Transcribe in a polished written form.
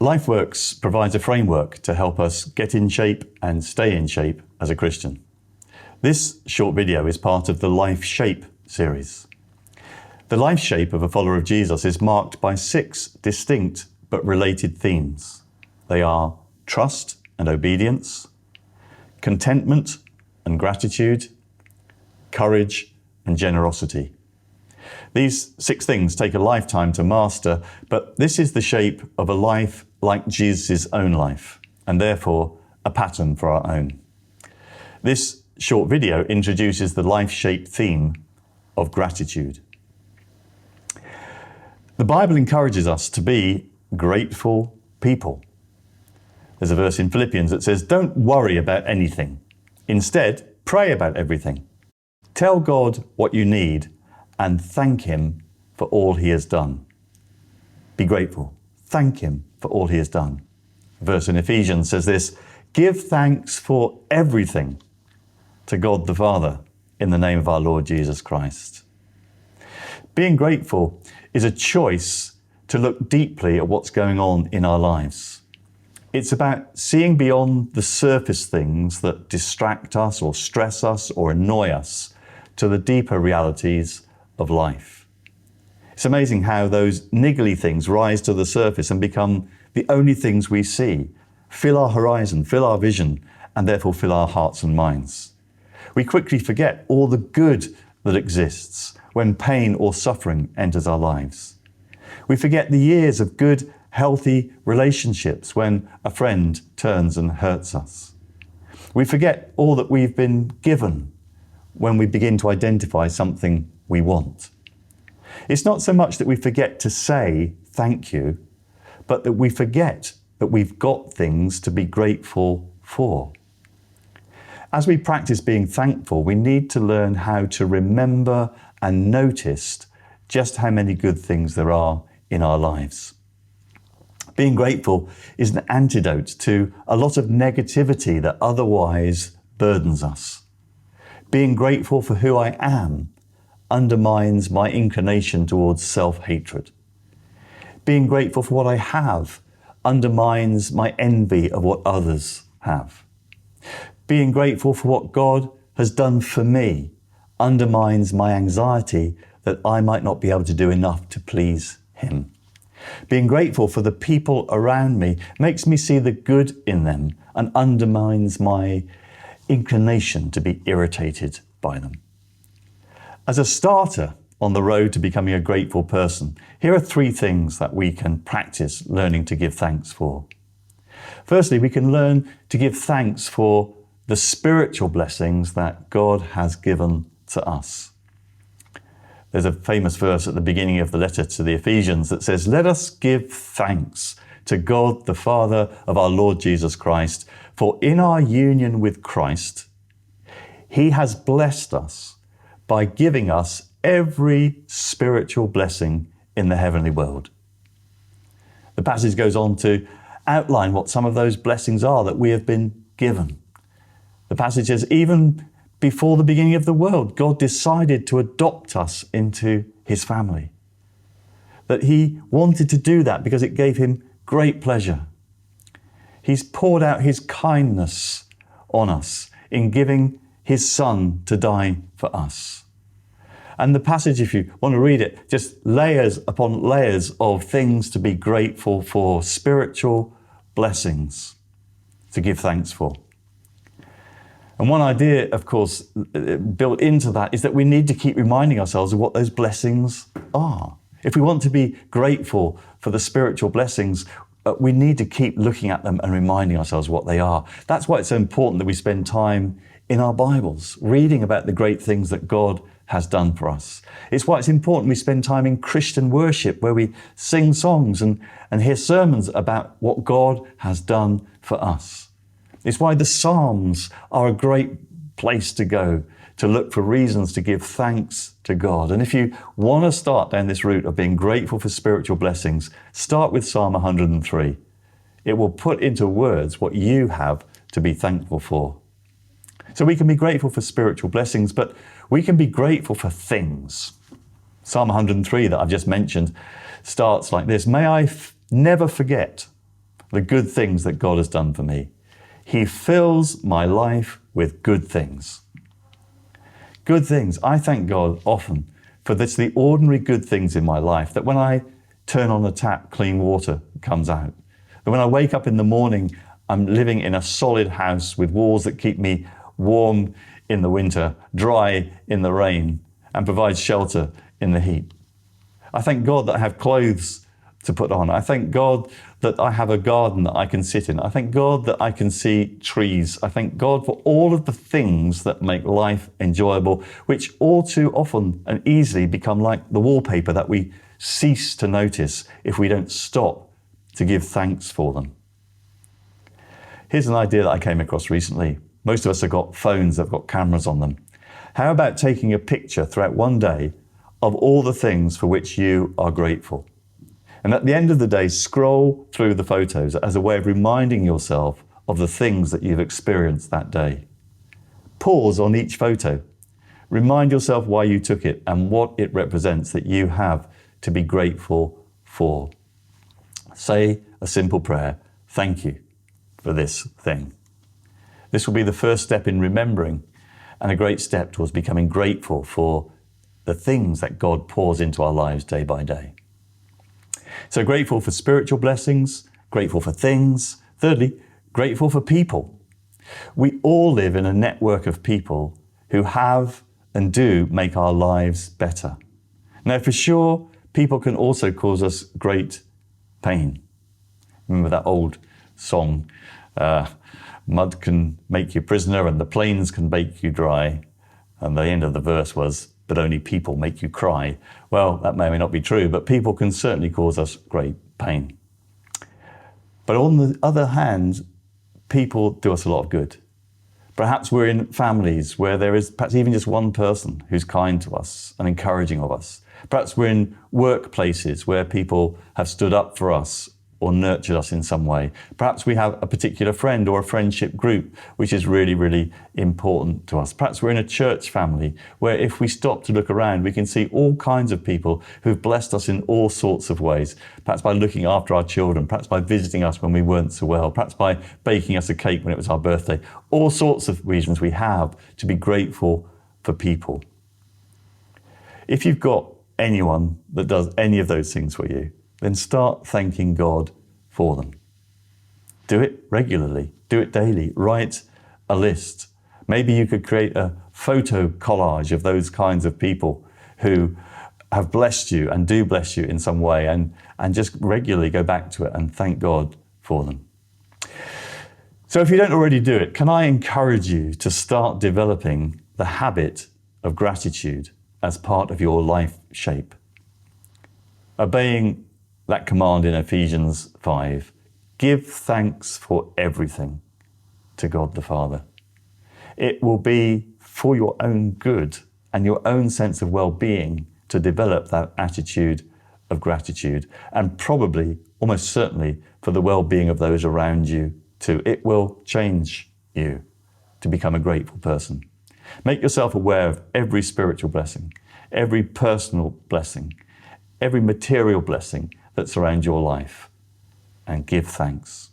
LifeWORKS provides a framework to help us get in shape and stay in shape as a Christian. This short video is part of the Life Shape series. The life shape of a follower of Jesus is marked by 6 distinct but related themes. They are trust and obedience, contentment and gratitude, courage and generosity. These 6 things take a lifetime to master, but this is the shape of a life like Jesus' own life, and therefore a pattern for our own. This short video introduces the life shape theme of gratitude. The Bible encourages us to be grateful people. There's a verse in Philippians that says, "Don't worry about anything. Instead, pray about everything. Tell God what you need and thank Him for all He has done." Be grateful. Thank Him for all He has done. A verse in Ephesians says this, "Give thanks for everything to God the Father in the name of our Lord Jesus Christ." Being grateful is a choice to look deeply at what's going on in our lives. It's about seeing beyond the surface things that distract us or stress us or annoy us to the deeper realities of life. It's amazing how those niggly things rise to the surface and become the only things we see, fill our horizon, fill our vision, and therefore fill our hearts and minds. We quickly forget all the good that exists when pain or suffering enters our lives. We forget the years of good, healthy relationships when a friend turns and hurts us. We forget all that we've been given when we begin to identify something we want. It's not so much that we forget to say thank you, but that we forget that we've got things to be grateful for. As we practice being thankful, we need to learn how to remember and notice just how many good things there are in our lives. Being grateful is an antidote to a lot of negativity that otherwise burdens us. Being grateful for who I am undermines my inclination towards self-hatred. Being grateful for what I have undermines my envy of what others have. Being grateful for what God has done for me undermines my anxiety that I might not be able to do enough to please Him. Being grateful for the people around me makes me see the good in them and undermines my inclination to be irritated by them. As a starter on the road to becoming a grateful person, here are 3 things that we can practice learning to give thanks for. Firstly, we can learn to give thanks for the spiritual blessings that God has given to us. There's a famous verse at the beginning of the letter to the Ephesians that says, "Let us give thanks to God, the Father of our Lord Jesus Christ, for in our union with Christ, He has blessed us by giving us every spiritual blessing in the heavenly world." The passage goes on to outline what some of those blessings are that we have been given. The passage says, even before the beginning of the world, God decided to adopt us into His family. That He wanted to do that because it gave Him great pleasure. He's poured out His kindness on us in giving His Son to die for us. And the passage, if you want to read it, just layers upon layers of things to be grateful for, spiritual blessings to give thanks for. And one idea, of course, built into that is that we need to keep reminding ourselves of what those blessings are. If we want to be grateful for the spiritual blessings, we need to keep looking at them and reminding ourselves what they are. That's why it's so important that we spend time in our Bibles, reading about the great things that God has done for us. It's why it's important we spend time in Christian worship, where we sing songs and hear sermons about what God has done for us. It's why the Psalms are a great place to go to look for reasons to give thanks to God. And if you want to start down this route of being grateful for spiritual blessings, start with Psalm 103. It will put into words what you have to be thankful for. So we can be grateful for spiritual blessings, but we can be grateful for things. Psalm 103 that I've just mentioned starts like this: "May I never forget the good things that God has done for me. He fills my life with good things. Good things. I thank God often for the ordinary good things in my life, that when I turn on the tap, clean water comes out. That when I wake up in the morning, I'm living in a solid house with walls that keep me warm in the winter, dry in the rain, and provide shelter in the heat. I thank God that I have clothes to put on. I thank God that I have a garden that I can sit in. I thank God that I can see trees. I thank God for all of the things that make life enjoyable, which all too often and easily become like the wallpaper that we cease to notice if we don't stop to give thanks for them. Here's an idea that I came across recently. Most of us have got phones that have got cameras on them. How about taking a picture throughout one day of all the things for which you are grateful? And at the end of the day, scroll through the photos as a way of reminding yourself of the things that you've experienced that day. Pause on each photo. Remind yourself why you took it and what it represents that you have to be grateful for. Say a simple prayer. Thank you for this thing. This will be the first step in remembering, and a great step towards becoming grateful for the things that God pours into our lives day by day. So grateful for spiritual blessings, grateful for things. Thirdly, grateful for people. We all live in a network of people who have and do make our lives better. Now, for sure, people can also cause us great pain. Remember that old song, mud can make you prisoner and the plains can bake you dry. And the end of the verse was, but only people make you cry. Well, that may or may not be true, but people can certainly cause us great pain. But on the other hand, people do us a lot of good. Perhaps we're in families where there is perhaps even just one person who's kind to us and encouraging of us. Perhaps we're in workplaces where people have stood up for us or nurtured us in some way. Perhaps we have a particular friend or a friendship group which is really, really important to us. Perhaps we're in a church family where if we stop to look around, we can see all kinds of people who've blessed us in all sorts of ways. Perhaps by looking after our children, perhaps by visiting us when we weren't so well, perhaps by baking us a cake when it was our birthday. All sorts of reasons we have to be grateful for people. If you've got anyone that does any of those things for you, then start thanking God for them. Do it regularly, do it daily, write a list. Maybe you could create a photo collage of those kinds of people who have blessed you and do bless you in some way, and just regularly go back to it and thank God for them. So if you don't already do it, can I encourage you to start developing the habit of gratitude as part of your life shape? Obeying that command in Ephesians 5, give thanks for everything to God the Father. It will be for your own good and your own sense of well-being to develop that attitude of gratitude, and probably, almost certainly, for the well-being of those around you too. It will change you to become a grateful person. Make yourself aware of every spiritual blessing, every personal blessing, every material blessing that surrounds your life, and give thanks.